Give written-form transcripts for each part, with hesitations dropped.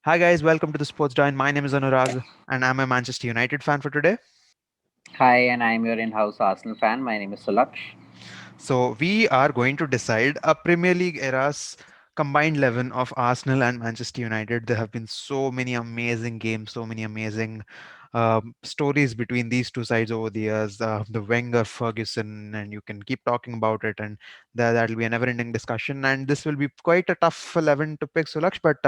Hi guys, welcome to the Sports Dine. My name is Anuraag and I'm a Manchester United fan for today. Hi, and I'm your in-house Arsenal fan. My name is Sulaksh. So we are going to decide a Premier League era's combined 11 of Arsenal and Manchester United. There have been so many amazing games, so many amazing stories between these two sides over the years. The Wenger, Ferguson, and you can keep talking about it, and that'll be a never-ending discussion. And this will be quite a tough 11 to pick, Sulaksh. But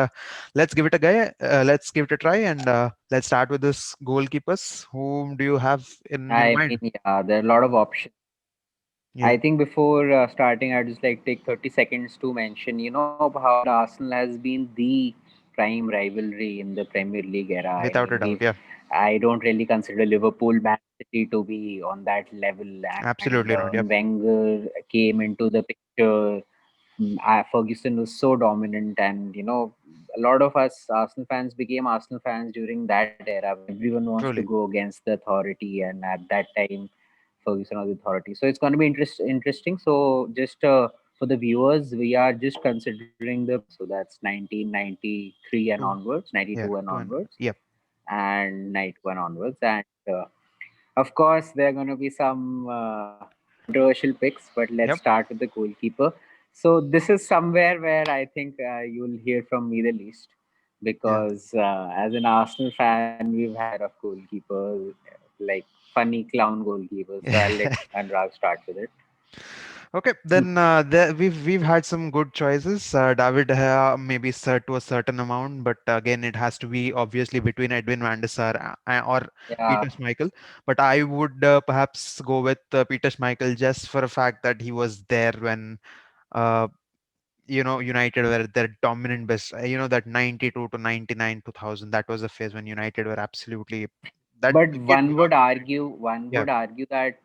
let's give it a guy. Let's give it a try, and let's start with this goalkeepers. Whom do you have in your I mind? mean, yeah, there are a lot of options. Yeah, I think before starting, I'd just like take 30 seconds to mention, how Arsenal has been the prime rivalry in the Premier League era. I without a mean, doubt. Yeah, I don't really consider Liverpool, Man City to be on that level. And absolutely not. Yeah. when Wenger came into the picture, Ferguson was so dominant, and a lot of us Arsenal fans became Arsenal fans during that era when everyone wants to Truly. go against the authority, and at that time, Ferguson was the authority. So it's going to be interesting. So just for the viewers, we are just considering the so that's 1993 and Two. onwards, Yeah. 92 and Two and onwards, yep. and 91 onwards, and of course, there are going to be some controversial picks, but let's Yep. start with the goalkeeper. So this is somewhere where I think you'll hear from me the least, Yeah. because as an Arsenal fan, we've had of goalkeepers, like funny clown goalkeepers. So I'll let Anurag start with it. Okay, then we've had some good choices. David maybe to a certain amount, but again, it has to be obviously between Edwin van der Sar or Yeah, Peter Schmeichel. But I would perhaps go with Peter Schmeichel just for a fact that he was there when uh, United were their dominant best. That 92 to 99, 2000. That was a phase when United were absolutely that but decade belongs to United. one Yeah. would argue that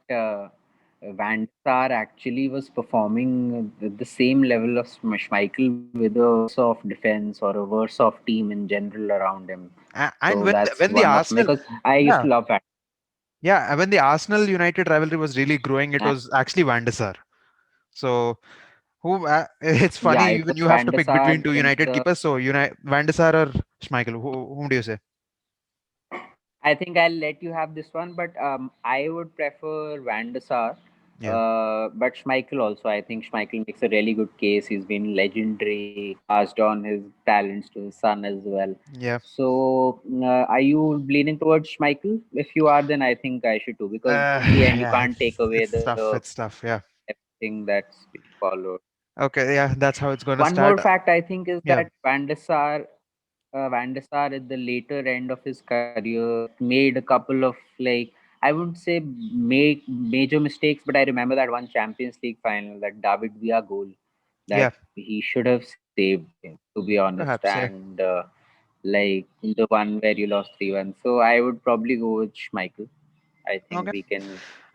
Van der Sar actually was performing at the same level of Schmeichel with a worse off defense or a worse off team in general around him. And So that's when the one of Arsenal, because I used yeah, to love Van. yeah, when the Arsenal United rivalry was really growing, it And was actually Van der Sar. So who? It's yeah, funny it when was you have Van to der pick Sar between two in United the. keepers. So Van der Sar or Schmeichel? Whom do you say? I think I'll let you have this one, but I would prefer Van der Sar. Yeah, But Schmeichel also, I think Schmeichel makes a really good case. He's been legendary. He passed on his talents to his son as well. yeah. So, are you leaning towards Schmeichel? If you are, then I think I should too, because in the end, you Yeah, can't take away it's the tough. It's tough. Yeah. everything that's been followed. Okay. Yeah, that's how it's gonna One start. more fact I think is Yeah. that Van der Sar at the later end of his career made a couple of, like, I wouldn't say make major mistakes, but I remember that one Champions League final, that David Villa goal Yeah. that he should have saved, to be honest, Perhaps. Yeah. and like the one where you lost 3-1. So I would probably go with Schmeichel. I think Okay. we can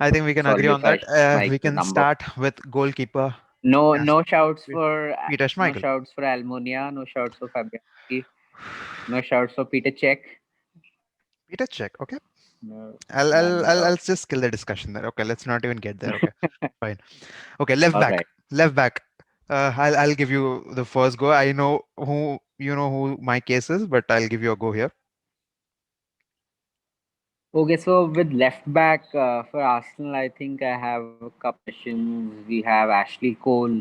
I think we can agree on solidify that. We Schmeichel's can number. start with goalkeeper. No, Yes. Peter no Schmeichel. shouts for Almunia, no shouts for Fabianski, no shouts for Peter Cech. Peter check. Okay. No, I'll none I'll at I'll, all. I'll just kill the discussion there. Okay, let's not even get there. Okay, fine. Okay, left All back. right. Left back. I'll give you the first go. I know who who my case is, but I'll give you a go here. Okay, so with left back for Arsenal, I think I have a couple options. We have Ashley Cole,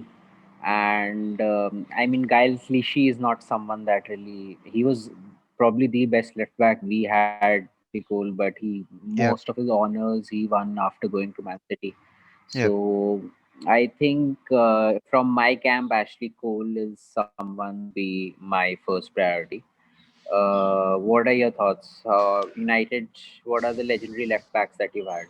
and I mean Giles Clichy is not someone that really. He was probably the best left back we had, Ashley Cole, but he Yeah, most of his honors he won after going to Man City. yeah. So I think from my camp, Ashley Cole is someone to be my first priority. What are your thoughts? United, what are the legendary left backs that you've had?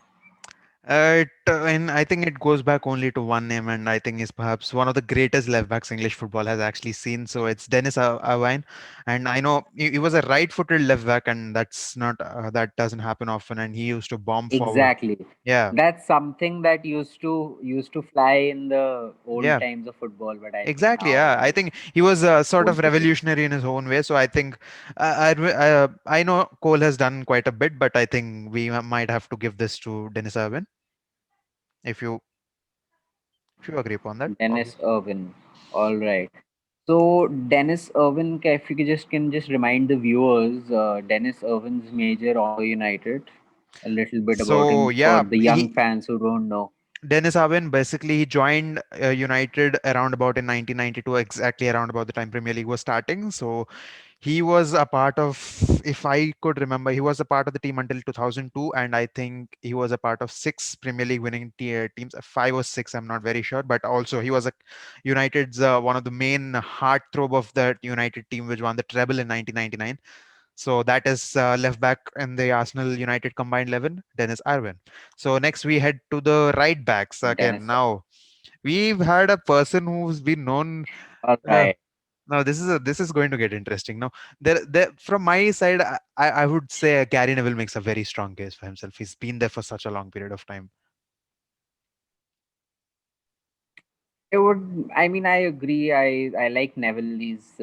And I think it goes back only to one name, and I think is perhaps one of the greatest left backs English football has actually seen. So it's Dennis Irvine, and I know he was a right-footed left back, and that's not that doesn't happen often. And he used to bomb forward. Exactly. Yeah, That's something that used to fly in the old yeah. times of football, but I think Exactly. Yeah, I now think he was sort of won't fly. revolutionary in his own way. So I think I know Cole has done quite a bit, but I think we might have to give this to Dennis Irwin if you agree upon that. Dennis Obviously. Irwin. All right. So Dennis Irwin, if you can just remind the viewers, Dennis Irwin's major on for United, a little bit about So him for yeah, the young fans who don't know. Dennis Irwin basically he joined United around about in 1992, exactly around about the time Premier League was starting. So he was a part of, if I could remember, he was a part of the team until 2002, and I think he was a part of six Premier League winning teams, five or six, I'm not very sure. But also he was a United's one of the main heartthrob of that United team, which won the treble in 1999. So that is left back in the Arsenal United combined 11, Dennis Irwin. So next we head to the right backs again. Dennis. Now we've had a person who's been known. All Uh, right, now this is going to get interesting. Now there from my side, I would say Gary Neville makes a very strong case for himself. He's been there for such a long period of time. I would. I mean, I agree. I like Neville. He's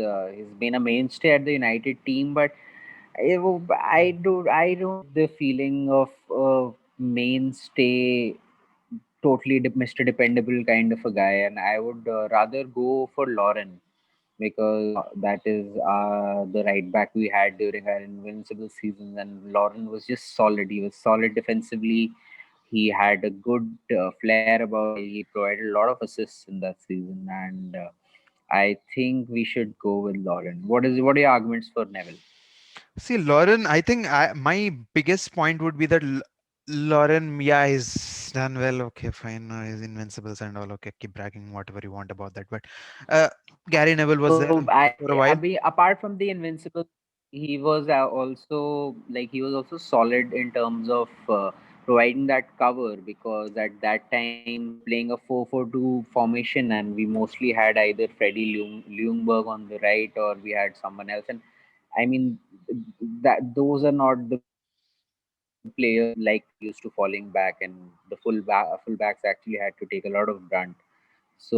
been a mainstay at the United team, but I don't get the feeling of mainstay, totally Mr. Dependable kind of a guy, and I would rather go for Lauren because that is the right back we had during our invincible seasons, and Lauren was just solid. He was solid defensively. He had a good flair about him. He provided a lot of assists in that season, and I think we should go with Lauren. What are your arguments for Neville? See, Lauren, I think my biggest point would be that Lauren, yeah, he's done well. Okay, fine. He's invincibles and all. Okay, keep bragging whatever you want about that. But uh, Gary Neville was there So for a I while. mean, apart from the invincible, he was also solid in terms of providing that cover because at that time we were playing a 4-4-2 formation and we mostly had either Freddie Ljungberg on the right or we had someone else. And I mean, that those are not the players like Freddie used to falling back, and the fullbacks actually had to take a lot of brunt. So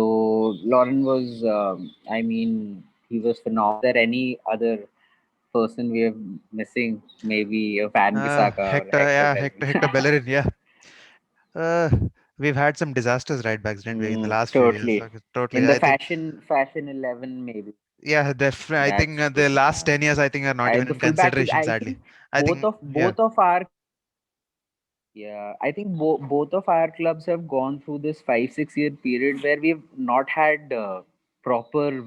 Lauren was, I mean, he was phenomenal. Is there any other person we are missing? Maybe a Van Bissaka or Hector, Hector yeah, Bellerin. Hector Bellerin, yeah. Uh, we've had some disasters right backs, didn't we, in the last few years? Totally. Okay, totally. In the I think, fashion 11, maybe. yeah, definitely. I think That's the true. last 10 years, I think, are not even The in fullbacks is, consideration. I Sadly, think, I think, yeah, both of our Yeah, I think both of our clubs have gone through this 5-6 year period where we've not had proper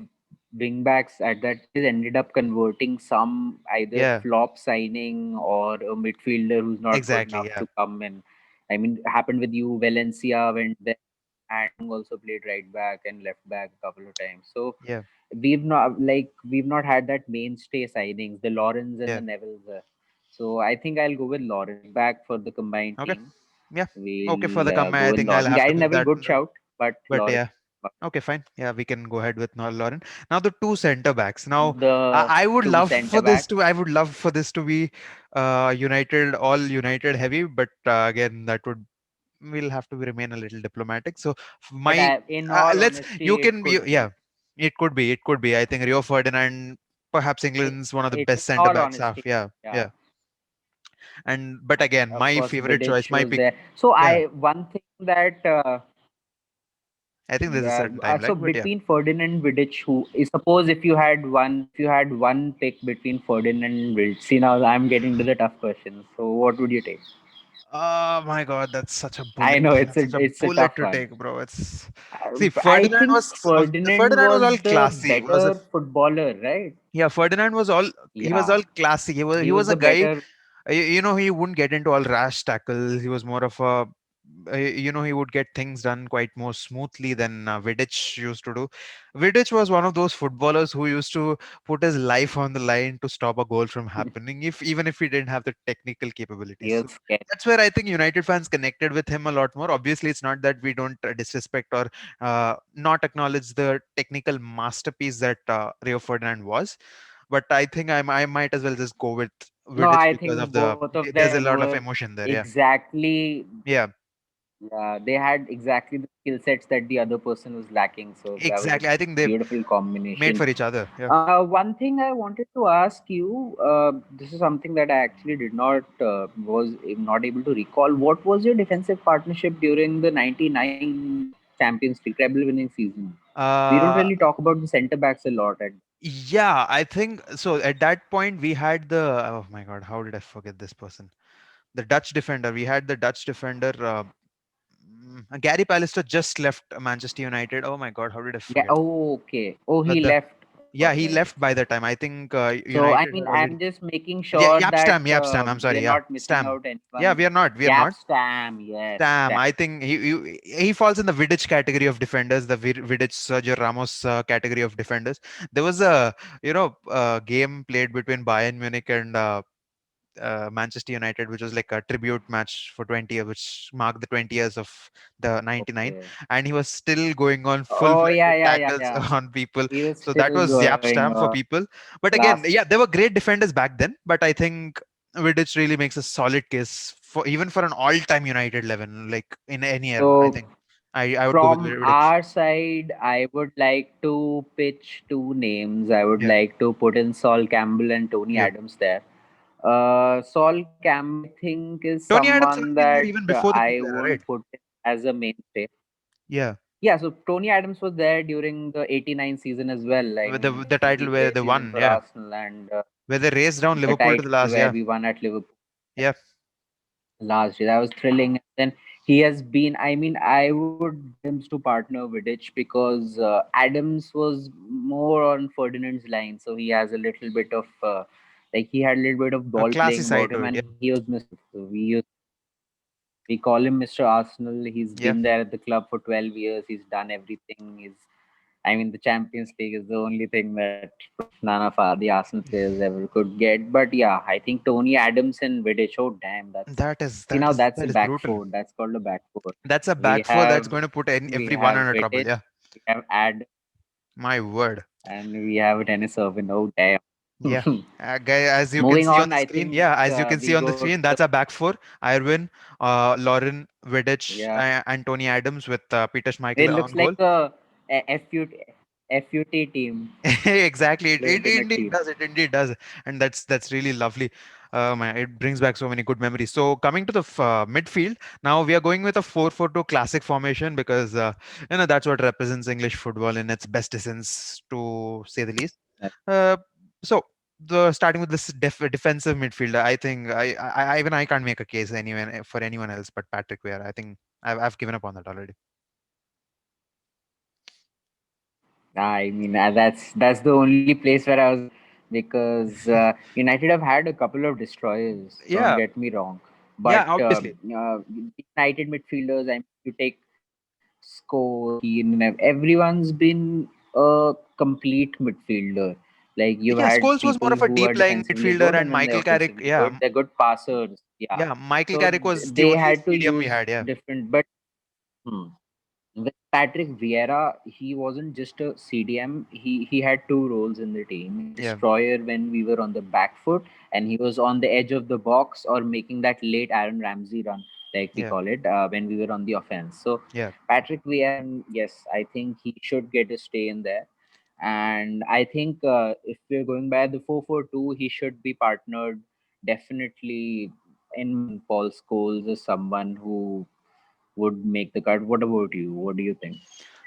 wingbacks at that. It has ended up converting some either yeah, flop signing or a midfielder who's not good exactly, enough yeah, to come in. I mean, it happened with you. Valencia went there, and Young also played right back and left back a couple of times. So yeah, we've not had that mainstay signings, the Lawrence and the yeah. Nevilles. So I think I'll go with Lawrence back for the combined Okay. team. Yeah. Okay, for We'll the comeback, go I with think I'll Lawrence. have to Gary give Neville, that good one. The, shout, but but Lawrence yeah, okay, fine. Yeah, we can go ahead with Lauren. Now the two center backs. Now the I would two love centre for this backs. to. I would love for this to be United, all United heavy. But again, that would we'll have to remain a little diplomatic. So But my in all let's you honesty, it can you, could yeah, be. it could be. It could be. I think Rio Ferdinand, perhaps England's one of the In best center all backs. Half. honesty, Yeah, yeah. yeah. And but again, Of my course, favorite choice, Vidic my was pick. there. So Yeah, I one thing that I think there's a yeah. certain So timeline, but yeah. between Ferdinand and Vidic, who suppose if you had one pick between Ferdinand and Vidic. See now I'm getting to the tough questions. So what would you take? Oh my God, that's such a I bullet. know That's such a it's a bullet tough to one. take, bro. It's see, I Ferdinand think Ferdinand Ferdinand was was all the classy. Was a better footballer, right? Yeah, Ferdinand was all he was Yeah, all classy. He he was was a the guy. better. He wouldn't get into all rash tackles. He was more of a he would get things done quite more smoothly than Vidic used to do. Vidic was one of those footballers who used to put his life on the line to stop a goal from happening, if even if he didn't have the technical capabilities. He So was scary. that's where I think United fans connected with him a lot more. Obviously, it's not that we don't disrespect or not acknowledge the technical masterpiece that Rio Ferdinand was, but I think I might as well just go with No, Vidic I because of think the both of there's a them lot of were emotion there. Yeah, exactly. yeah, They had exactly the skill sets that the other person was lacking. So that was a exactly. I think they beautiful made combination. for each other. Yeah. One thing I wanted to ask you, this is something that I actually did not was not able to recall. What was your defensive partnership during the '99 Champions League treble winning season? We don't Uh, really talk about the centre backs a lot. At yeah, I think so. At that point, we had the, oh my god, how did I forget this person? The Dutch defender. We had the Dutch defender. Gary Pallister just left Manchester United. Oh my god, how did I yeah. forget? Oh, okay. Oh, he The left. All Yeah, he right. left by the time. I think So I United mean, had already. I'm just making Yeah, sure that Yapstam. I'm we sorry. are Yeah, not missing Stam. out Yeah, anyone. we are not. We are Gap not. Stam, yes, Stam. Stam. I think he falls in the Vidic category of defenders, the Vidic Sergio Ramos category of defenders. There was a game played between Bayern Munich and Manchester United, which was like a tribute match for 20 years, which marked the 20 years of the 99, Okay. and he was still going on Oh yeah, full-fledged yeah, yeah, tackles yeah. on people. He was So that still was going Yapstam for people. But again, last. yeah, there were great defenders back then, but I think Vidic really makes a solid case for even for an all-time United 11, like in any era. I So think I would go with from Vidic. our side, I would like to pitch two names. I would Yeah, like to put in Sol Campbell and Tony yeah. Adams there. Sol Campbell, I think, is Tony Adams someone would be there that even before the I Peel era, would right? put in as a mainstay. Yeah, Yeah, so Tony Adams was there during the '89 season as well. I with mean, the title the where great they season won. for Yeah, Arsenal and where they raced down the Liverpool to the title last. where Yeah, we won at Liverpool yeah. last year. That was thrilling. And then he has been, I mean, I would get him to partner Vidic because Adams was more on Ferdinand's line. So he has a little bit of, like, he had a little bit of A ball classy playing side about to him it. and Yeah, he was Mr. So we call him Mr. Arsenal. He's yeah. been there at the club for 12 years. He's done everything. I mean, the Champions League is the only thing that none of the Arsenal players ever could get. But yeah, I think Tony Adams and Vidic. Oh damn, that's That is see now that's a that is back brutal. four. That's called a back four. That's a We back four that's have going to put we everyone have under trouble. Vidic, Yeah, we have Ad, my word. and we have Dennis Irwin. Oh damn. Yeah. Guy, as you can Moving see on on, the I screen, think yeah, as you can we'll see on go the to screen, the that's a back four. Irwin, Lauren, Vidic, yeah. and Tony Adams with Peter It Schmeichel on looks goal. like a FUT team Exactly, played it in a indeed team. does. It indeed does, and that's really lovely. Man, it brings back so many good memories. So coming to the midfield, now we are going with a 4-4-2 classic formation because that's what represents English football in its best essence, to say the least. Uh, so the starting with this defensive midfielder, I think even I can't make a case anyone for anyone else but Patrick Vieira. I think I've given up on that already. I mean, that's the only place where I was because United have had a couple of destroyers. Don't Yeah, get me wrong, yeah, but obviously. United midfielders. I mean, you take Scholes, Keane, everyone's been a complete midfielder. Like you've Yeah, had Scholes was more people of a who are deep lying defensively midfielder, good and and then they're Michael Carrick. offensively Yeah, good. They're good passers. Yeah. yeah, Michael So Carrick was the they only had to CDM we use had. Yeah, different, but. Hmm. With Patrick Vieira, he wasn't just a CDM. He had two roles in the team: yeah, destroyer when we were on the back foot, and he was on the edge of the box or making that late Aaron Ramsey run, like we yeah, call it, when we were on the offense. So yeah. Patrick Vieira, yes, I think he should get a stay in there. And I think if we're going by the 4-4-2, he should be partnered definitely. In my mind, Paul Scholes is someone who would make the cut. What about you? What do you think?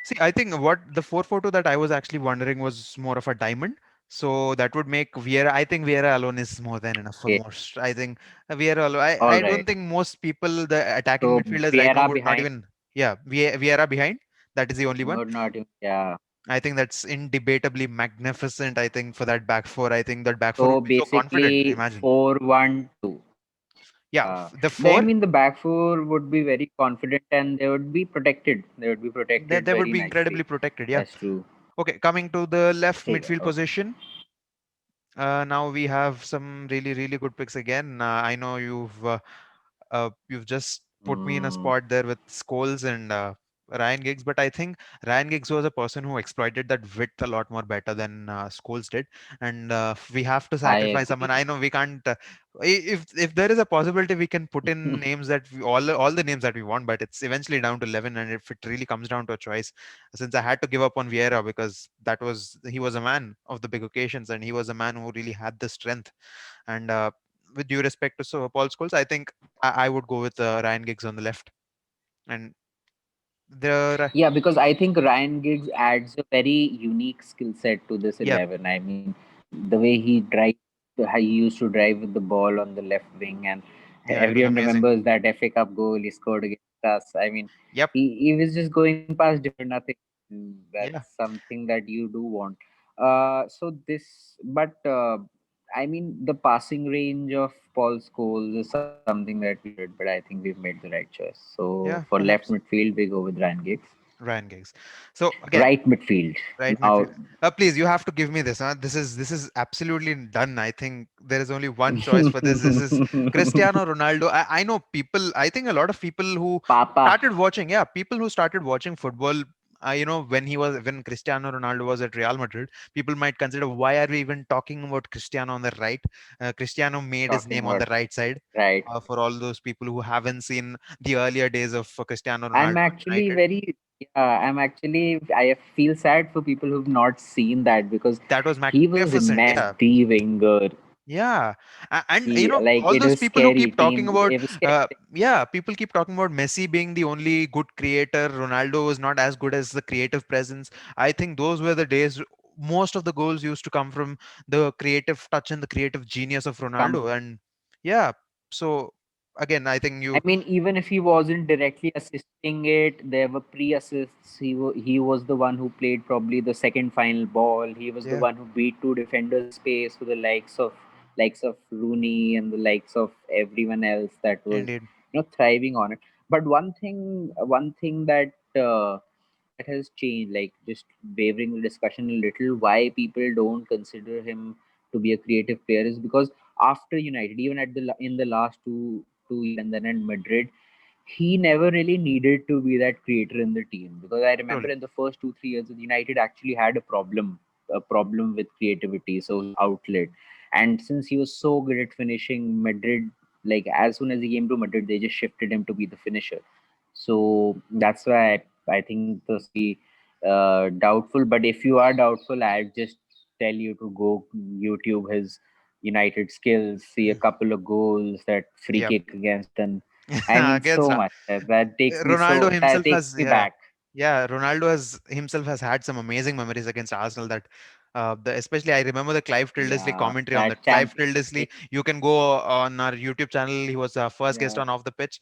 See, I think what the 4-4-2 that I was actually wondering was more of a diamond. So that would make Vieira. I think Vieira alone is more than enough for Okay, most. I think Vieira alone. I all don't right. think most people, the attacking So midfielders right now, Vieira would not behind, even. Yeah, Vieira behind. That is the only one. would not even, yeah. I think that's indebatably magnificent. I think for that back four, I think that back four So would be so confident. basically Imagine. 4-1-2. Yeah, Yeah. the I four, mean, the back four would be very confident and they would be protected. They would be protected they would very be incredibly nicely. protected. Yeah. That's true. Okay, coming to the left Okay. midfield Okay. position. Now we have some really good picks again. I know you've just put me in a Mm, spot there with Scholes and Ryan Giggs, but I think Ryan Giggs was a person who exploited that width a lot more better than Scholes did, and we have to I sacrifice someone. agree. I know we can't. If there is a possibility, we can put in names that all the names that we want, but it's eventually down to 11. And if it really comes down to a choice, since I had to give up on Vieira because he was a man of the big occasions, and he was a man who really had the strength. And with due respect to Paul Scholes, I think I would go with Ryan Giggs on the left, and The Yeah, because I think Ryan Giggs adds a very unique skill set to this Yep, 11. I mean, the way he drives, how he used to drive with the ball on the left wing, and yeah, it was everyone amazing. remembers that FA Cup goal he scored against us. I mean, Yep, he was just going past different nothing. That's yeah, something that you do want. So this, but I mean, the passing range of Paul Scholes is something that we wanted, but I think we've made the right choice. So yeah, for left perhaps midfield, we go with Ryan Giggs. Ryan Giggs. So again, Right midfield. right midfield. Now, Please, you have to give me this. Huh? This is absolutely done. I think there is only one choice for this. This is Cristiano Ronaldo. I know people. I think a lot of people who Papa started watching. Yeah, people who started watching football. When Cristiano Ronaldo was at Real Madrid, people might consider, why are we even talking about Cristiano on the right? Cristiano made his talking name on about the right side. right. For all those people who haven't seen the earlier days of Cristiano I'm Ronaldo at actually United, very, yeah, I feel sad for people who've not seen that because that was he was magnificent. Yeah, Messi Wenger. yeah, and He like all it those was people who scary keep talking team. about, It was scary. yeah, people keep talking about Messi being the only good creator. Ronaldo was not as good as the creative presence. I think those were the days. Most of the goals used to come from the creative touch and the creative genius of Come, Ronaldo, and yeah. So again, I think I you, mean, even if he wasn't directly assisting it, there were pre-assists. He was the one who played probably the second final ball. He was the yeah, one who beat two defenders in space for the likes of Rooney and the likes of everyone else that was indeed, thriving on it. But one thing that has changed, like just wavering the discussion a little, why people don't consider him to be a creative player is because after United, even in the last two years and then in Madrid, he never really needed to be that creator in the team. Because I remember truly, in the first 2 3 years with United actually had a problem with creativity, so his outlet. And since he was so good at finishing, Madrid, like as soon as he came to Madrid, they just shifted him to be the finisher. So that's why I think this be doubtful. But if you are doubtful, I'd just tell you to go YouTube his United skills, see a Mm, couple of goals, that free yep. kick against, and I mean Against so much. That takes me Ronaldo that himself takes has, me yeah, back. yeah, Ronaldo has himself has had some amazing memories against Arsenal. That especially I remember the Clive Tildesley Yeah, commentary on that. that Clive Champions Tildesley, League. you can go on our YouTube channel. He was our first guest Yeah, on Off the Pitch.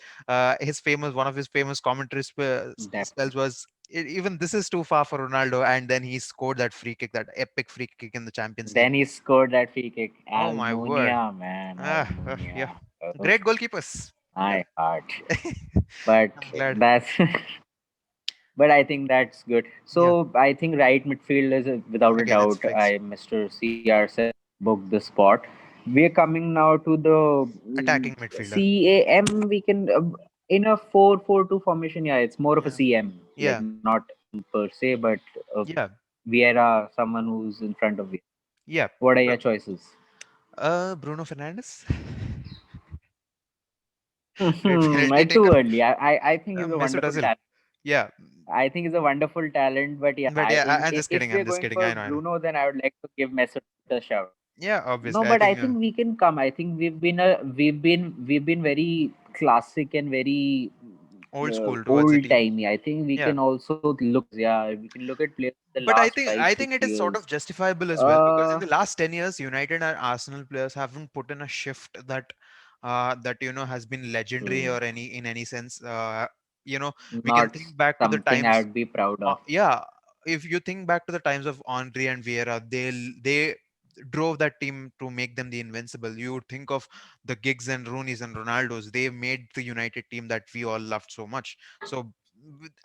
His famous one of his famous commentary spells definitely. was, Even this is too far for Ronaldo," and then he scored that free kick, that epic free kick in the Champions League. Then he scored that free kick. Oh my word! Almunia, man, Yeah, Almunia. Oh, great goalkeepers. Yeah, my heart. But I'm glad. that's but I think that's good. Yeah, So I think right midfield is without a again, it's doubt. fixed. Mr. CR said book the spot. We are coming now to the Attacking midfielder. CAM. We can in a 4-4-2 formation. Yeah, it's more of a Yeah, CM, like yeah, not M per se, but yeah, Vieira, someone who's in front of you. yeah. What are Bru- your choices? Bruno Fernandes. We'll take Too a early. I think he's a Mesut wonderful Ozil. talent. Yeah, I think he's a wonderful talent, but yeah, but yeah, I'm just if kidding. I'm we're just going kidding. for I know, I know. Bruno, then I would like to give Mesut a shout. Yeah, No, obviously. I but I think think we can come. I think we've been very classic and very old school towards the old team. timey. I think we Yeah, can also look at players. Yeah, we can look at players in the but last five I six think it is sort years. of justifiable as well, because in Uh, the last 10 years, United and Arsenal players haven't put in a shift that has been legendary True. or any sense. You know, we can Not think back to the something I times. would be proud of. Yeah, if you think back to the times of Henri and Vieira, they drove that team to make them the invincible. You would think of the Giggs and Rooney's and Ronaldo's. They made the United team that we all loved so much. So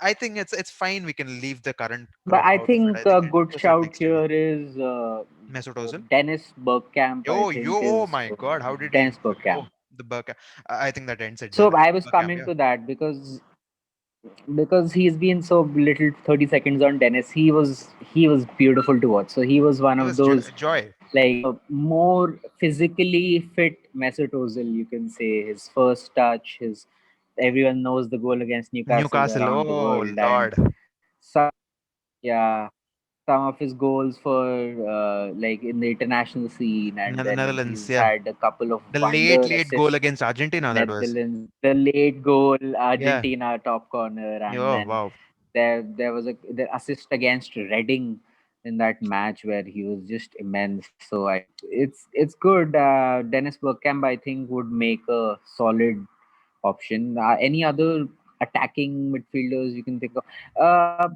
I think it's fine. We can leave the current But crop I out of it. I think think a it, good to a certain shout extent, here is Mesut Ozil. Dennis Bergkamp. I Yo, think oh is my God, how did he? Dennis Bergkamp. Oh, the Burka. I think that ends it there. So I was Burkamp, coming yeah. to that because he's been so little 30 seconds on Dennis. He was beautiful to watch. So he was one He of was those joy. like more physically fit Mesut Ozil. You can say his first touch, his everyone knows the goal against Newcastle Newcastle. around the Oh world, and Lord, some yeah some of his goals for like in the international scene, and then Netherlands. he's Yeah, had a couple of the wonder late goal assists against in Argentina. That was. Netherlands, the late goal, Yeah. Argentina top corner, and Oh then wow. There was a the assist against Reading in that match where he was just immense. So it's good. Dennis Bergkamp, I think, would make a solid option. Any other attacking midfielders you can think of?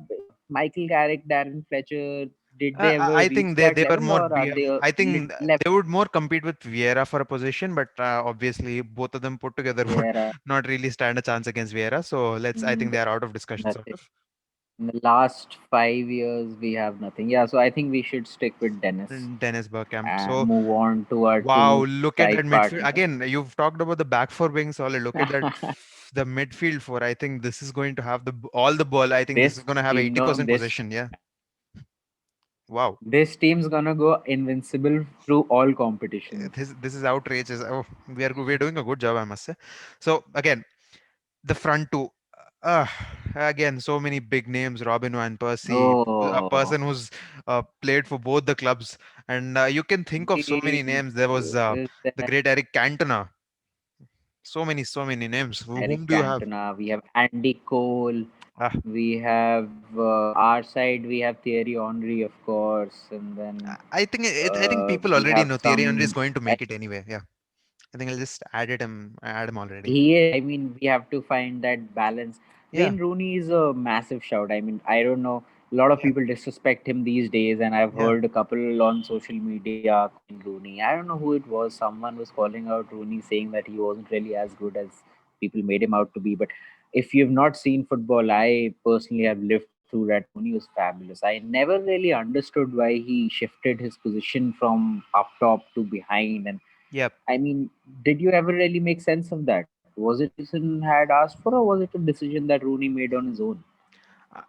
Michael Carrick, Darren Fletcher. Did they ever I reach think that they were level, more or are they a I little think left? they would more compete with Vieira for a position, but obviously both of them put together would Vieira? not really stand a chance against Vieira. So I think they are out of discussion, sort Nothing. of. In the last 5 years, we have nothing. Yeah, so I think we should stick with Dennis And Dennis Bergkamp. and So move on to our wow, two look at that side midfield partners. again. You've talked about the back four being solid. Look at that, the midfield four. I think this is going to have all the ball. I think this is This going to have you know 80% this possession. Yeah. Wow. this team's gonna go invincible through all competitions. This is outrageous. Oh, we're doing a good job, I must say. So again, the front two. Uh, Again, so many big names: Robin van Persie, a Oh, person who's played for both the clubs, and you can think of so many we names. There was is the there great Eric Cantona. So many names. Eric Whom do you have? Cantona, we have Andy Cole, Ah, we have our side, we have Thierry Henry, of course, and then I think people we already have know Thierry Henry is some. going to make it anyway. Yeah, I think I'll just add him already. He is. I mean, we have to find that balance. Yeah, Wayne Rooney is a massive shout. I mean, I don't know. A lot of yeah, people disrespect him these days, and I've yeah, heard a couple on social media calling Rooney. I don't know who it was. Someone was calling out Rooney, saying that he wasn't really as good as people made him out to be. But if you've not seen football, I personally have lived through that. Rooney was fabulous. I never really understood why he shifted his position from up top to behind, and yeah. I mean, did you ever really make sense of that? Was it Ferguson had asked for, or was it a decision that Rooney made on his own?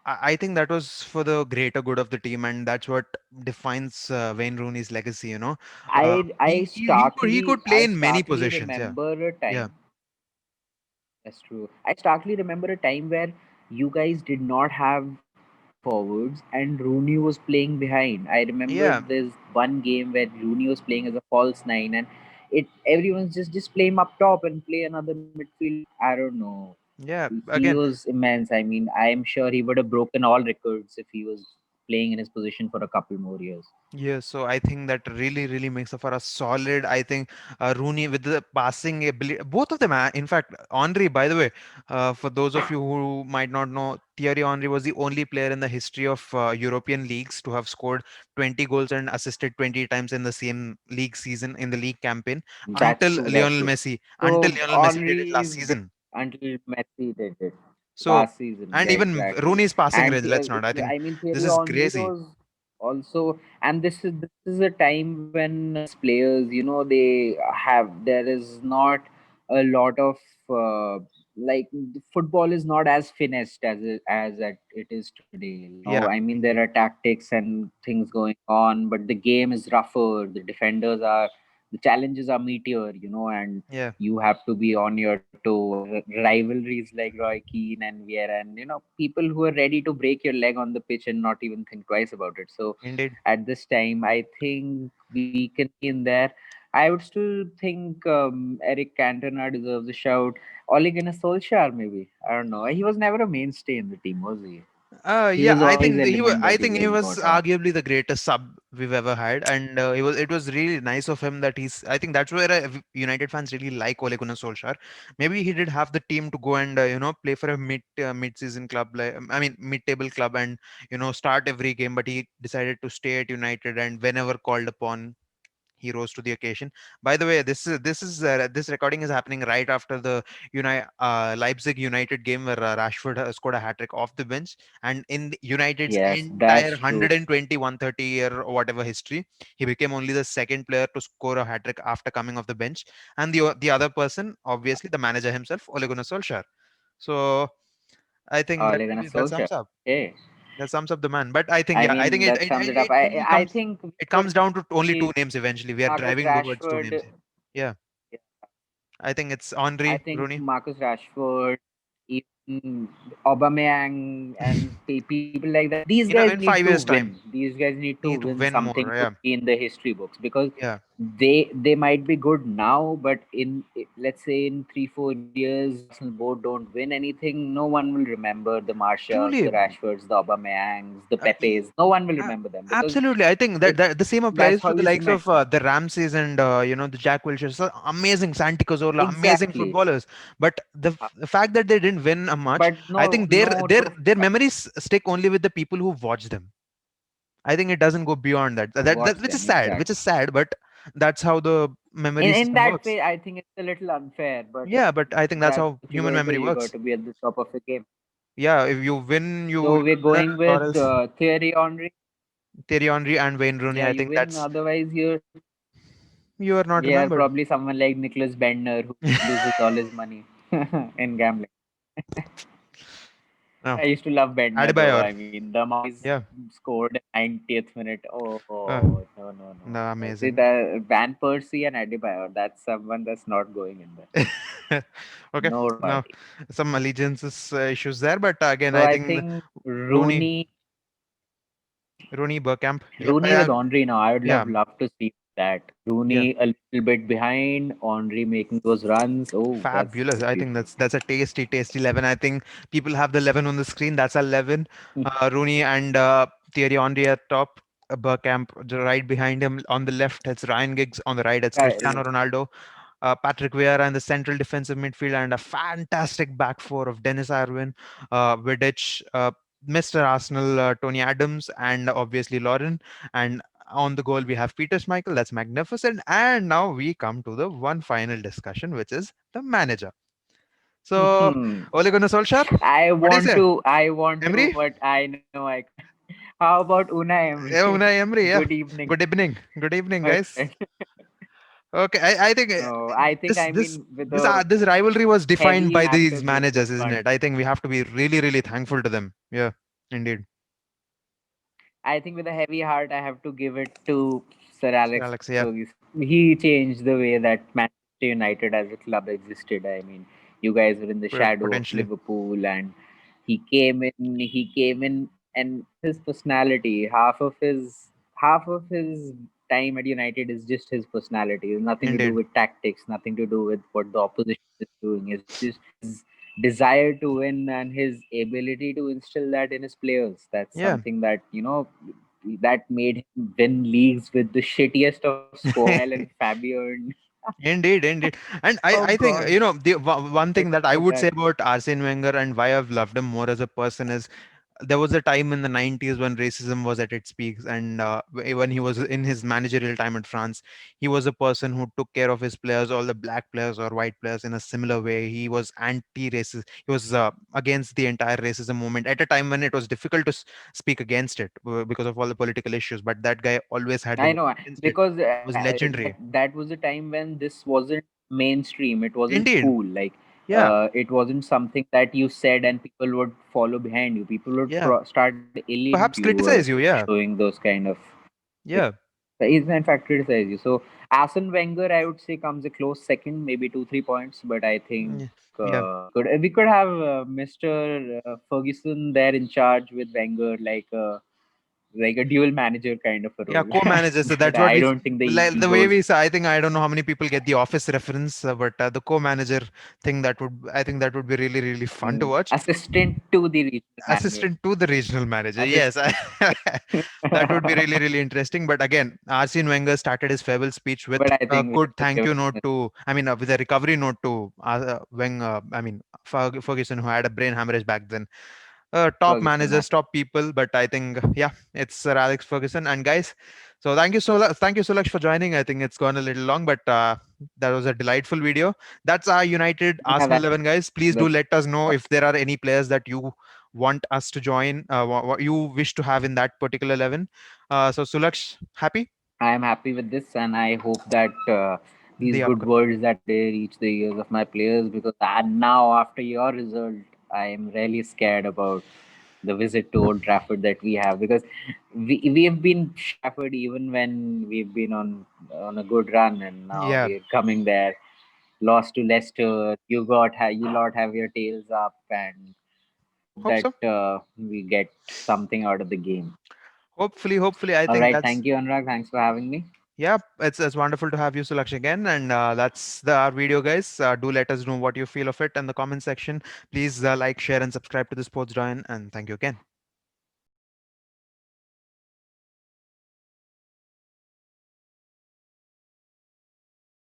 I think that was for the greater good of the team, and that's what defines Wayne Rooney's legacy. He could play I in many starkly positions. Yeah, remember a yeah, time. That's true. I starkly remember a time where you guys did not have forwards and Rooney was playing behind. I remember yeah, there's one game where Rooney was playing as a false nine, and it everyone's just play him up top and play another midfield. I don't know. yeah. He Again, was immense. I mean, I am sure he would have broken all records if he was playing in his position for a couple more years. yeah, so I think that really makes up for a solid. I think Rooney with the passing ability, both of them. In fact, Henry, by the way, for those of you who might not know, Thierry Henry was the only player in the history of European leagues to have scored 20 goals and assisted 20 times in the same league season in the league campaign That's true. That's true. Until So Lionel Messi did it last Henry's did season. until Messi did it So last season. and Yeah, even exactly. Rooney's passing And range. Let's not. I think I mean, this Thierry is Henry crazy. was also, and this is a time when players, they have there is not a lot of like football is not as finessed it is today. Yeah, I mean, there indeed. are tactics and things going on, but the game is rougher. The challenges are meteor, and Yeah, you have to be on your toe. Rivalries like Roy Keane and Vieira, and people who are ready to break your leg on the pitch and not even think twice about it. So indeed. at this time, I think we can be in there. I would still think Eric Cantona deserves a shout. Ole Gunnar Solskjaer, maybe. I don't know. He was never a mainstay in the team, was he? He Yeah, was always an element I that you think he guys was brought on. arguably the greatest sub we've ever had, and it was really nice of him that he's. I think that's where United fans really like Ole Gunnar Solskjaer. Maybe he did have the team to go and play for a mid season club, like I mean mid table club, and start every game, but he decided to stay at United, and whenever called upon, he rose to the occasion. By the way, this recording is happening right after the Leipzig United game where Rashford scored a hat trick off the bench, and in United's Yes, entire that's true. 120, 130 year or whatever history, he became only the second player to score a hat trick after coming off the bench, and the other person, obviously, the manager himself, Ole Gunnar Solskjaer. So I think Ole Gunnar Solskjaer. Okay. that sums up the man. But I think I yeah, I think mean, that sums it up. it really I comes think we it could comes down to only two leave names eventually. We are Marcus driving towards two Rashford. names here. Yeah, I think it's I Henri, think Rooney. Marcus Rashford, even Aubameyang, and people like that. These guys In need to 5 years win. time, These guys need to need to win win something more. to Yeah, be in the history books because yeah, they might be good now, but in let's say in 3 4 years, if Arsenal board don't win anything, no one will remember the Marshalls, Truly, the Rashfords, the Aubameyangs, the uh, y- Pepes. No one will a- remember them because absolutely. I think it that the same that's applies how to the you likes cement of them. the Ramses and the Jack Wilshere. So amazing, Santi Cazorla, amazing Exactly. footballers. But the fact that they didn't win a much, But I no, think their no their trophy their memories stick only with the people who watch them. I think it doesn't go beyond that. That watch which is them sad, which is exactly. sad, but that's how the memory In system that works. way, I think it's a little unfair, but Yeah, but I think that's that's how what you human gotta do. memory You got works. to be at the top of the game. Yeah, if you win, you So we're win, going or with else Thierry Henry. Thierry Henry and Wayne Rooney. Yeah, I you think win. that's Otherwise, you are not you're remembered. probably someone like Nicholas Bendner who loses all his money in gambling. No, I used to love Bendner though. Adebayor. I mean, the amount he's Yeah, scored in 90th minute. Oh, uh, oh, no, no, no, no. See, amazing. the Van Persie and Adebayor, that's someone that's not going in there. Okay, No no, party. some allegiances issues there, but again, So I I think think Rooney, Rooney Burkamp. Yeah, Rooney with Henry now. I would yeah, love to see that. yeah. Rooney a little bit behind, Henry making those runs. Oh, Fabulous. that's I think beautiful. that's a tasty 11. I think people have the 11 on the screen. That's a 11. Rooney and Thierry Henry at top. Burkamp right behind him. On the left, it's Ryan Giggs. On the right, it's Cristiano Ronaldo. Patrick Vieira in the central defensive midfield, and a fantastic back four of Dennis Irwin, Vidic, Mr. Arsenal, Tony Adams, and obviously Lauren. And on the goal, we have Peter Schmeichel. That's magnificent. And now we come to the one final discussion, which is the manager. So, Ole Gunnar Solskjaer, what do you say? I want to, Emery? but I know I can't. How about Unai Emery? Yeah, Unai Emery, Good yeah. evening, Good evening. Good evening, my guys. friend. Okay, I think No, I think this I this mean with this a this rivalry was defined heavy by hand these to give this managers, isn't one. it? I think we have to be really thankful to them. Yeah, indeed. I think with a heavy heart, I have to give it to Sir Sir Alex Alex, yeah, Ferguson. He changed the way that Manchester United as a club existed. I mean, you guys were in the shadow of potentially, Liverpool, and he came in. He came in, and that's his personality. Half of his time at United is just his personality. It's nothing to do indeed. with tactics. Nothing to do with what the opposition is doing. It's just his desire to win and his ability to instill that in his players. That's Yeah, something that that made him win leagues with the shittiest of squad, and Fabio. And indeed. And oh I think god, the one I thing that I love would say that. about Arsene Wenger and why I've loved him more as a person is there was a time in the 90s when racism was at its peaks, and when he was in his managerial time at France, he was a person who took care of his players, all the black players or white players, in a similar way. He was anti-racist. He was against the entire racism movement at a time when it was difficult to speak against it because of all the political issues, but that guy always had I his know against it. because It was legendary. that was a time when this wasn't mainstream. It wasn't Indeed. cool. Like Yeah. it wasn't something that you said and people would follow behind you. People would Yeah. start alienating Perhaps if you were criticize you. Yeah. showing those kind of. Yeah. He's in fact criticize you. So Arsene Wenger, I would say, comes a close second, maybe 2 3 points. But I think Yeah. we could have Mr. Ferguson there in charge with Wenger, like a dual manager kind of a Yeah, role. co-manager. So But that's what I we don't think the like the way egos. we say. I think I don't know how many people get the office reference, but the co-manager thing that would I think that would be really fun to watch. Assistant to the regional manager. Assistant to the regional manager. Yes, Assistant. that would be really interesting. But again, Arsene Wenger started his farewell speech with But I a think we good have to thank give you it. note to. I mean, with a recovery note to Ferguson, who had a brain hemorrhage back then. Top Ferguson. managers, top people, but I think yeah, it's Sir Alex Ferguson. And guys, so thank you Sulaksh for joining. I think it's gone a little long, but that was a delightful video. That's our United Yeah, Arsenal that 11, guys. Please do that's let us know if there are any players that you want us to join, what you wish to have in that particular 11. So Sulaksh, happy I am happy with this, and I hope that these the good upcoming. words that they reach the ears of my players. Because now, after your result, I am really scared about the visit to Old Trafford that we have, because we have been Trafford even when we've been on a good run, and now Yeah, we're coming there. Lost to Leicester. You lot have your tails up, and hope hope that so. we get something out of the game. Hopefully, I All think right, that's thank you, Anurag. Thanks for having me. Yeah, it's wonderful to have you, Sulaksh, again. And that's our video, guys. Do let us know what you feel of it in the comment section. Please like, share, and subscribe to the Sports Giant. And thank you again.